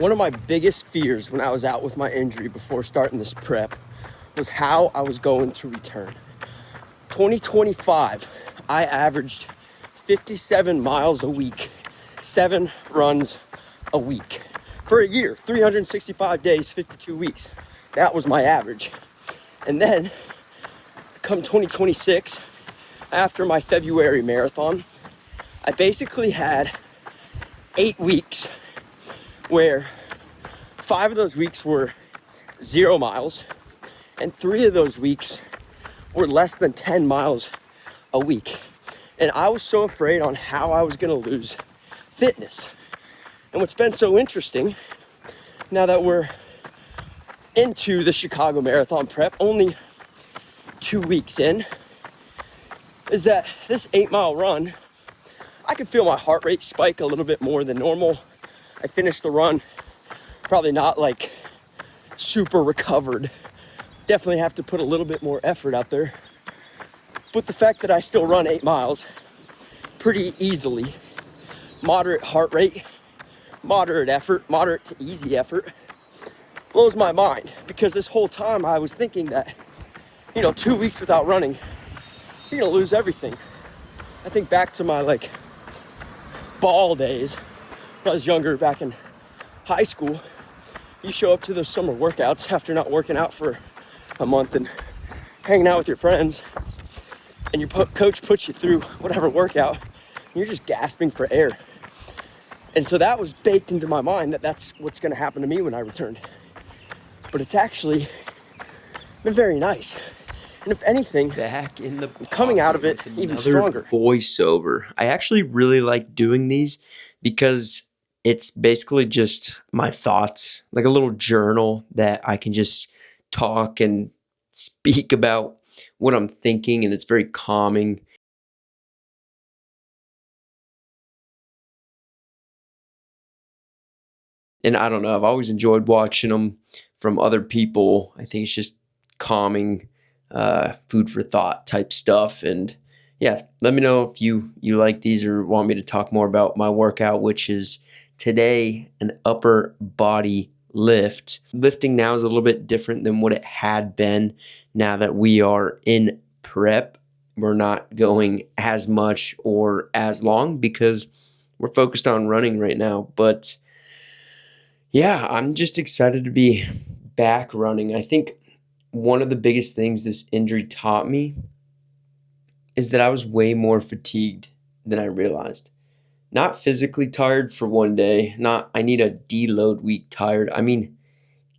One of my biggest fears when I was out with my injury before starting this prep was how I was going to return. 2025, I averaged 57 miles a week, 7 runs a week. For a year, 365 days, 52 weeks. That was my average. And then, come 2026, after my February marathon, I basically had 8 weeks where 5 of those weeks were 0 miles, and 3 of those weeks were less than 10 miles a week. And I was so afraid on how I was gonna lose fitness. And what's been so interesting, now that we're into the Chicago Marathon prep, only 2 weeks in, is that this 8-mile run, I can feel my heart rate spike a little bit more than normal. I finished the run, probably not like super recovered. Definitely have to put a little bit more effort out there. But the fact that I still run 8 miles pretty easily, moderate heart rate, moderate effort, moderate to easy effort, blows my mind. Because this whole time I was thinking that, 2 weeks without running, you're gonna lose everything. I think back to my ball days when I was younger, back in high school. You show up to those summer workouts after not working out for a month and hanging out with your friends, and your coach puts you through whatever workout, and you're just gasping for air. And so that was baked into my mind that that's what's gonna happen to me when I returned. But it's actually been very nice. And if anything, Back in the I'm coming out of it pocket with even another stronger. voiceover. I actually really like doing these because it's basically just my thoughts, like a little journal that I can just talk and speak about what I'm thinking, and it's very calming. And I don't know, I've always enjoyed watching them from other people. I think it's just calming, food for thought type stuff. And yeah, let me know if you like these or want me to talk more about my workout, which is today an upper body lift. Lifting now is a little bit different than what it had been. Now that we are in prep, we're not going as much or as long because we're focused on running right now. But yeah, I'm just excited to be back running. I think one of the biggest things this injury taught me is that I was way more fatigued than I realized. Not physically tired for one day, not I need a deload week tired. I mean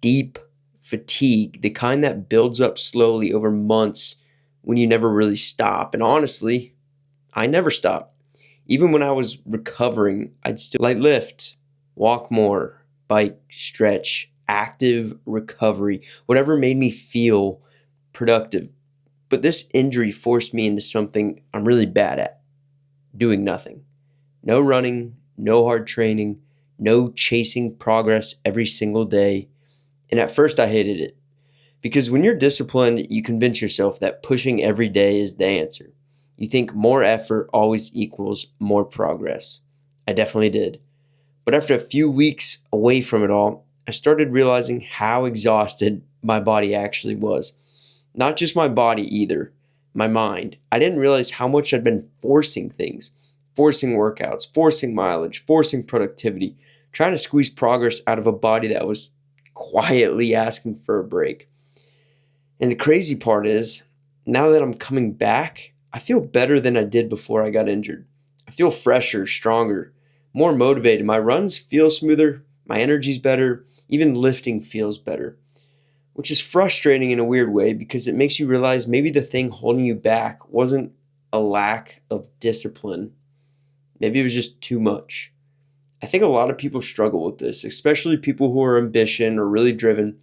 deep fatigue, the kind that builds up slowly over months when you never really stop. And honestly, I never stopped. Even when I was recovering, I'd still light lift, walk more, bike, stretch, active recovery, whatever made me feel productive. But this injury forced me into something I'm really bad at, doing nothing. No running, no hard training, no chasing progress every single day. And at first I hated it. Because when you're disciplined, you convince yourself that pushing every day is the answer. You think more effort always equals more progress. I definitely did. But after a few weeks away from it all, I started realizing how exhausted my body actually was. Not just my body either, my mind. I didn't realize how much I'd been forcing things, forcing workouts, forcing mileage, forcing productivity, trying to squeeze progress out of a body that was quietly asking for a break. And the crazy part is, now that I'm coming back, I feel better than I did before I got injured. I feel fresher, stronger, more motivated. My runs feel smoother, my energy's better, even lifting feels better. Which is frustrating in a weird way because it makes you realize maybe the thing holding you back wasn't a lack of discipline. Maybe it was just too much. I think a lot of people struggle with this, especially people who are ambitious or really driven.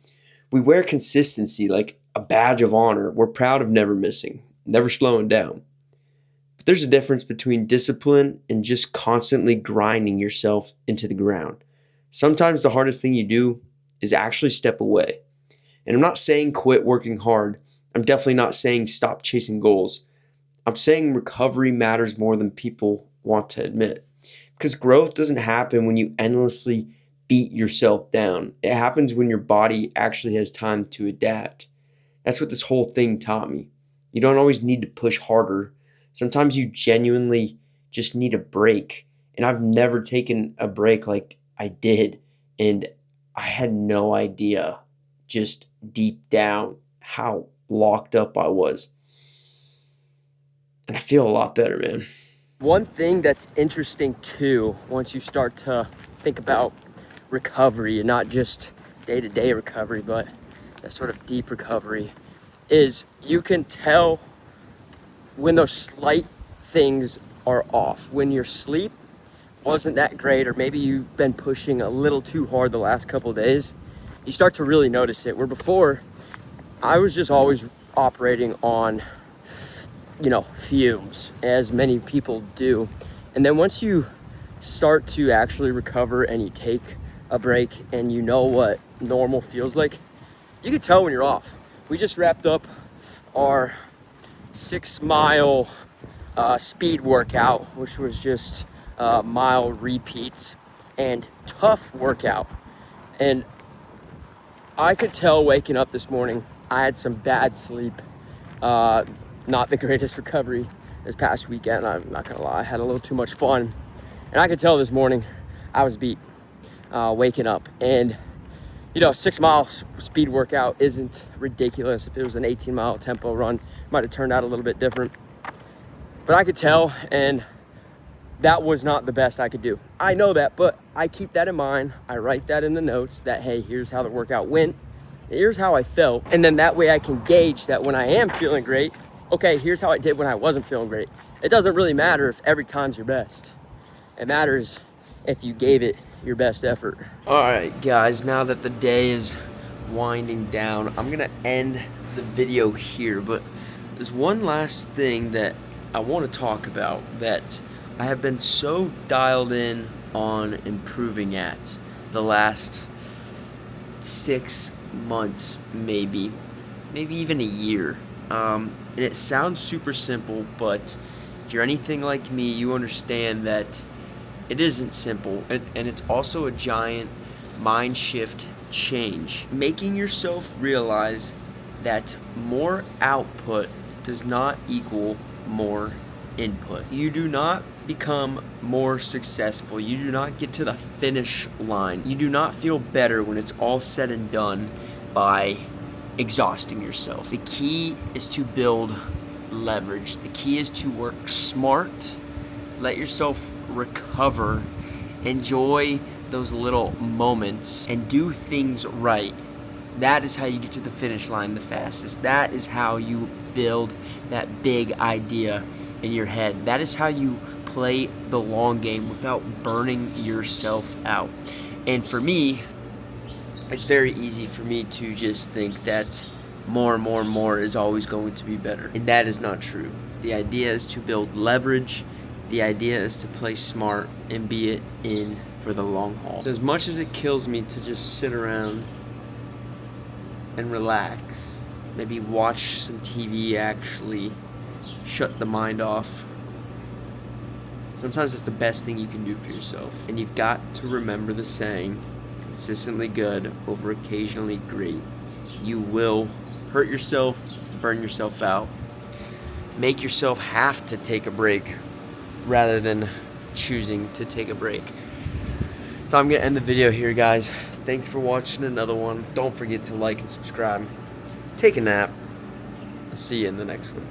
We wear consistency like a badge of honor. We're proud of never missing, never slowing down. But there's a difference between discipline and just constantly grinding yourself into the ground. Sometimes the hardest thing you do is actually step away. And I'm not saying quit working hard. I'm definitely not saying stop chasing goals. I'm saying recovery matters more than people want to admit. Because growth doesn't happen when you endlessly beat yourself down. It happens when your body actually has time to adapt. That's what this whole thing taught me. You don't always need to push harder. Sometimes you genuinely just need a break. And I've never taken a break like I did. And I had no idea, just deep down, how locked up I was. And I feel a lot better, man. One thing that's interesting too, once you start to think about recovery, and not just day-to-day recovery, but that sort of deep recovery, is you can tell when those slight things are off. When your sleep wasn't that great, or maybe you've been pushing a little too hard the last couple of days, you start to really notice it. Where before, I was just always operating on, fumes, as many people do. And then once you start to actually recover and you take a break and you know what normal feels like, you can tell when you're off. We just wrapped up our 6-mile speed workout, which was just mile repeats and tough workout. And I could tell waking up this morning, I had some bad sleep, not the greatest recovery this past weekend. I'm not gonna lie, I had a little too much fun. And I could tell this morning I was beat waking up. And 6-mile speed workout isn't ridiculous. If it was an 18-mile tempo run, it might have turned out a little bit different. But I could tell, and that was not the best I could do. I know that, but I keep that in mind. I write that in the notes that, hey, here's how the workout went. Here's how I felt. And then that way I can gauge that when I am feeling great, okay, here's how I did when I wasn't feeling great. It doesn't really matter if every time's your best. It matters if you gave it your best effort. All right, guys, now that the day is winding down, I'm gonna end the video here, but there's one last thing that I want to talk about that I have been so dialed in on improving at the last 6 months, maybe even a year. And it sounds super simple, but if you're anything like me, you understand that it isn't simple, and it's also a giant mind shift change. Making yourself realize that more output does not equal more input. You do not become more successful. You do not get to the finish line. You do not feel better when it's all said and done by exhausting yourself. The key is to build leverage. The key is to work smart, let yourself recover, enjoy those little moments, and do things right. That is how you get to the finish line the fastest. That is how you build that big idea in your head. That is how you play the long game without burning yourself out. And for me, it's very easy for me to just think that more is always going to be better. And that is not true. The idea is to build leverage. The idea is to play smart and be it in for the long haul. So as much as it kills me to just sit around and relax, maybe watch some TV, actually shut the mind off, sometimes it's the best thing you can do for yourself. And you've got to remember the saying, consistently good over occasionally great. You will hurt yourself, burn yourself out, make yourself have to take a break rather than choosing to take a break. So I'm gonna end the video here, guys. Thanks for watching another one. Don't forget to like and subscribe. Take a nap. I'll see you in the next one.